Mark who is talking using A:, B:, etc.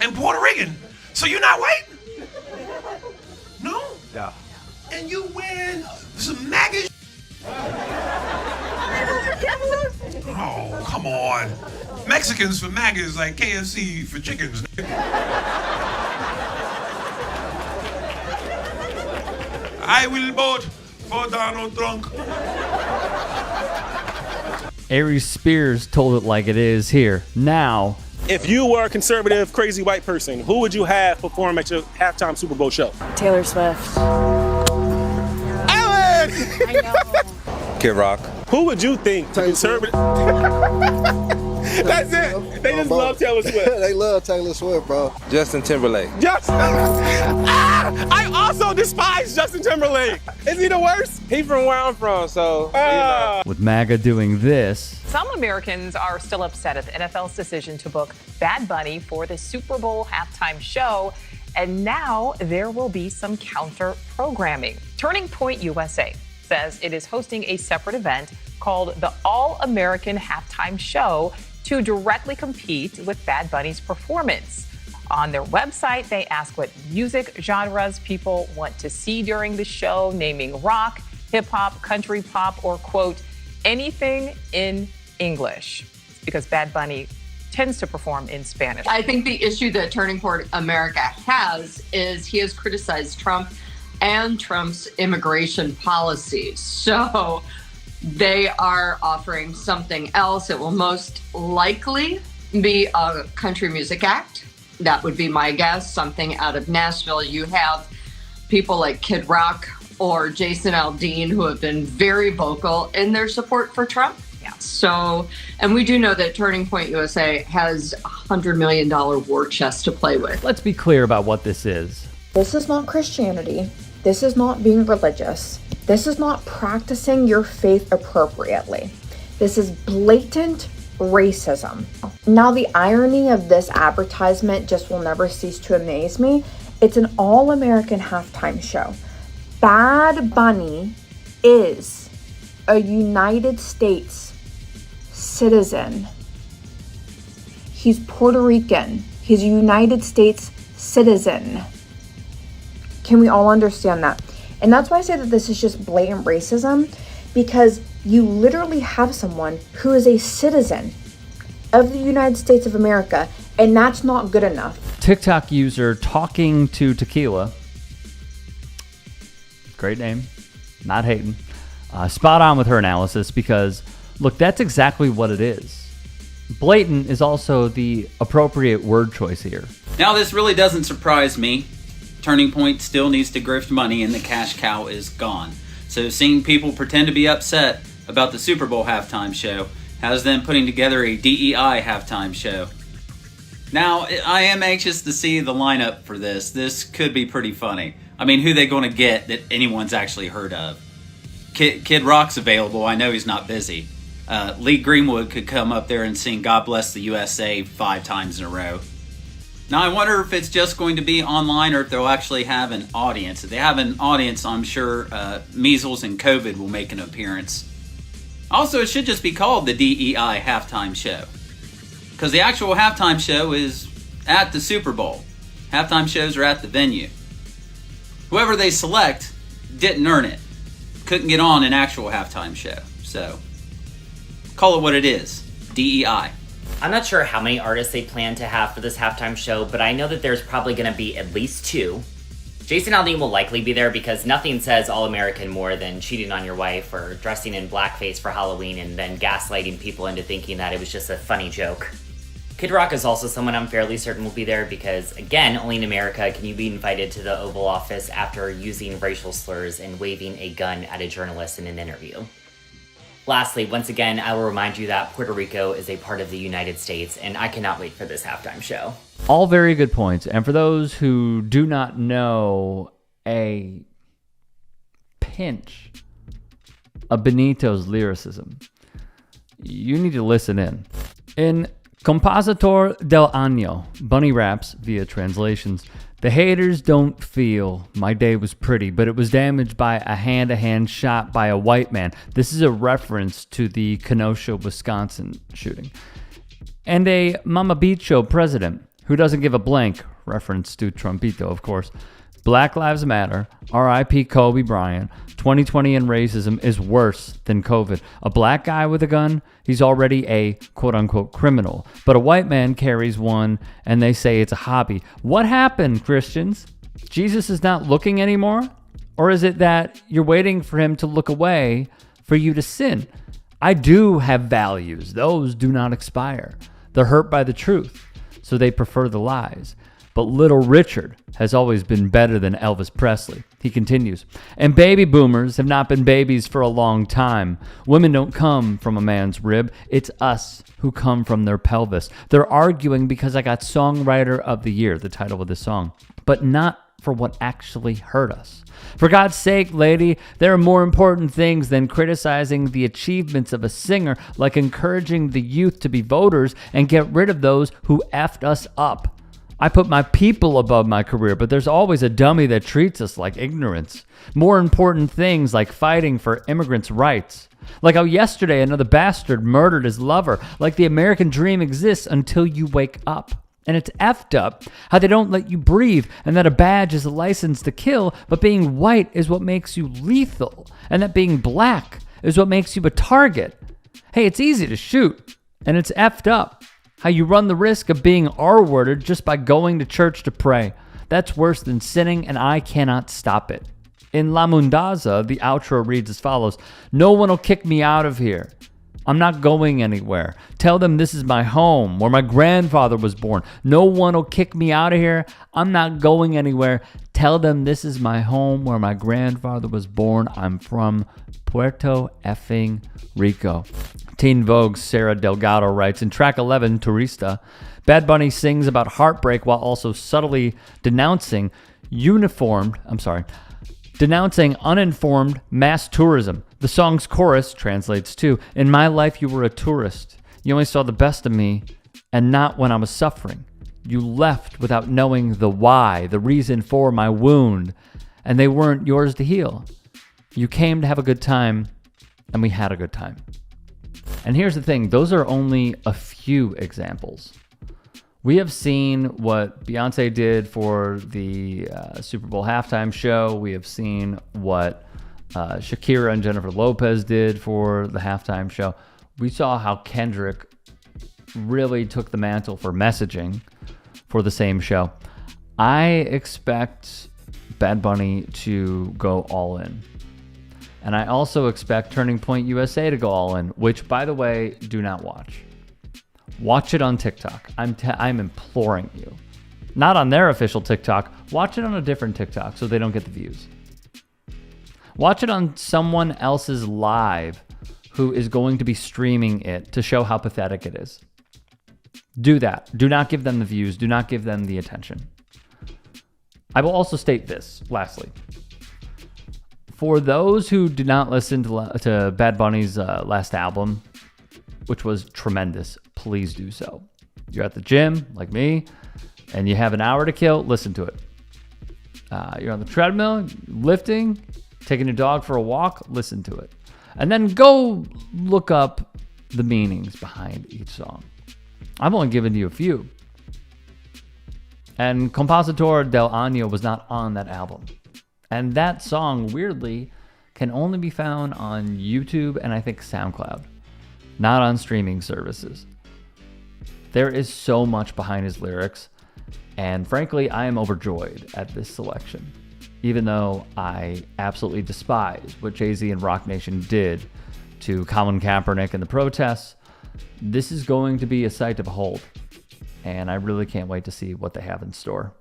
A: and Puerto Rican. So you're not white? No?
B: Yeah.
A: And you wearing some MAGA? Oh, come on. Mexicans for MAGA is like KFC for chickens. I will vote for Donald Trump.
C: Aries Spears told it like it is here. Now,
D: if you were a conservative, crazy white person, who would you have perform at your halftime Super Bowl show?
E: Taylor Swift.
D: Ellen!
E: I know.
B: Kid Rock.
D: Who would you think the conservative... That's it. They just love Taylor Swift.
F: They love Taylor Swift, bro.
B: Justin Timberlake.
D: I also despise Justin Timberlake. Is he the worst?
B: He from where I'm from, so.
C: with MAGA doing this,
G: Some Americans are still upset at the NFL's decision to book Bad Bunny for the Super Bowl halftime show. And now there will be some counter programming. Turning Point USA says it is hosting a separate event called the All-American Halftime Show to directly compete with Bad Bunny's performance. On their website, they ask what music genres people want to see during the show, naming rock, hip hop, country pop, or quote, anything in English, because Bad Bunny tends to perform in Spanish.
H: I think the issue that Turning Point America has is he has criticized Trump and Trump's immigration policies. So they are offering something else. It will most likely be a country music act. That would be my guess, something out of Nashville. You have people like Kid Rock or Jason Aldean who have been very vocal in their support for Trump.
G: Yeah.
H: So, and we do know that Turning Point USA has $100 million war chest to play with.
C: let's be clear about what this is.
E: This is not Christianity. This is not being religious. This is not practicing your faith appropriately. This is blatant racism. Now, the irony of this advertisement just will never cease to amaze me. It's an all-American halftime show. Bad Bunny is a United States citizen. He's Puerto Rican. He's a United States citizen. Can we all understand that? And that's why I say that this is just blatant racism, because you literally have someone who is a citizen of the United States of America, and that's not good enough.
C: TikTok user Talking to Tequila, great name, not hating, spot on with her analysis, because look, that's exactly what it is. Blatant is also the appropriate word choice here.
I: Now, this really doesn't surprise me. Turning Point still needs to grift money and the cash cow is gone. So seeing people pretend to be upset about the Super Bowl halftime show has them putting together a DEI halftime show. Now, I am anxious to see the lineup for this. This could be pretty funny. I mean, who are they going to get that anyone's actually heard of? Kid Rock's available. I know he's not busy. Lee Greenwood could come up there and sing God Bless the USA 5 times in a row. Now, I wonder if it's just going to be online or if they'll actually have an audience. If they have an audience, I'm sure measles and COVID will make an appearance. Also, it should just be called the DEI halftime show, because the actual halftime show is at the Super Bowl. Halftime shows are at the venue. Whoever they select didn't earn it. Couldn't get on an actual halftime show. So, call it what it is. DEI.
J: I'm not sure how many artists they plan to have for this halftime show, but I know that there's probably going to be at least 2. Jason Aldean will likely be there because nothing says all-American more than cheating on your wife or dressing in blackface for Halloween and then gaslighting people into thinking that it was just a funny joke. Kid Rock is also someone I'm fairly certain will be there because, again, only in America can you be invited to the Oval Office after using racial slurs and waving a gun at a journalist in an interview. Lastly, once again, I will remind you that Puerto Rico is a part of the United States, and I cannot wait for this halftime show.
C: All very good points. And for those who do not know a pinch of Benito's lyricism, you need to listen in. In Compositor del Año, Bunny raps via translations, "The haters don't feel my day was pretty, but it was damaged by a hand-to-hand shot by a white man." This is a reference to the Kenosha, Wisconsin shooting. And a Mama Beach Show president Who doesn't give a blank? Reference to Trumpito, of course. Black Lives Matter, R.I.P. Kobe Bryant, 2020 and racism is worse than COVID. A black guy with a gun, he's already a quote-unquote criminal. But a white man carries one, and they say it's a hobby. What happened, Christians? Jesus is not looking anymore? Or is it that you're waiting for him to look away for you to sin? I do have values. Those do not expire. They're hurt by the truth, so they prefer the lies. But Little Richard has always been better than Elvis Presley. He continues, and baby boomers have not been babies for a long time. Women don't come from a man's rib. It's us who come from their pelvis. They're arguing because I got Songwriter of the Year, the title of the song, but not for what actually hurt us. For God's sake, lady, there are more important things than criticizing the achievements of a singer, like encouraging the youth to be voters and get rid of those who effed us up. I put my people above my career, but there's always a dummy that treats us like ignorance. More important things like fighting for immigrants' rights. Like how yesterday another bastard murdered his lover. Like the American dream exists until you wake up. And it's effed up how they don't let you breathe, and that a badge is a license to kill, but being white is what makes you lethal, and that being black is what makes you a target. Hey, it's easy to shoot, and it's effed up how you run the risk of being R-worded just by going to church to pray. That's worse than sinning, and I cannot stop it. In La Mundaza, the outro reads as follows: no one will kick me out of here. I'm not going anywhere. Tell them this is my home, where my grandfather was born. No one will kick me out of here. I'm not going anywhere. Tell them this is my home, where my grandfather was born. I'm from Puerto effing Rico. Teen Vogue's Sarah Delgado writes, in track 11, Turista, Bad Bunny sings about heartbreak while also subtly denouncing uninformed mass tourism. The song's chorus translates to, in my life you were a tourist. You only saw the best of me and not when I was suffering. You left without knowing the why, the reason for my wound, and they weren't yours to heal. You came to have a good time, and we had a good time. And here's the thing, those are only a few examples. We have seen what Beyonce did for the Super Bowl halftime show. We have seen what Shakira and Jennifer Lopez did for the halftime show. We saw how Kendrick really took the mantle for messaging for the same show. I expect Bad Bunny to go all in. And I also expect Turning Point USA to go all in, which, by the way, do not watch. Watch it on TikTok. I'm imploring you. Not on their official TikTok. Watch it on a different TikTok so they don't get the views. Watch it on someone else's live who is going to be streaming it to show how pathetic it is. Do that. Do not give them the views. Do not give them the attention. I will also state this, lastly. For those who did not listen to Bad Bunny's last album, which was tremendous, please do so. You're at the gym, like me, and you have an hour to kill, listen to it. You're on the treadmill, lifting, taking your dog for a walk, listen to it. And then go look up the meanings behind each song. I've only given you a few. And Compositor del Año was not on that album. And that song, weirdly, can only be found on YouTube and I think SoundCloud, not on streaming services. There is so much behind his lyrics, and frankly, I am overjoyed at this selection, even though I absolutely despise what Jay-Z and Rock Nation did to Colin Kaepernick and the protests. This is going to be a sight to behold, and I really can't wait to see what they have in store.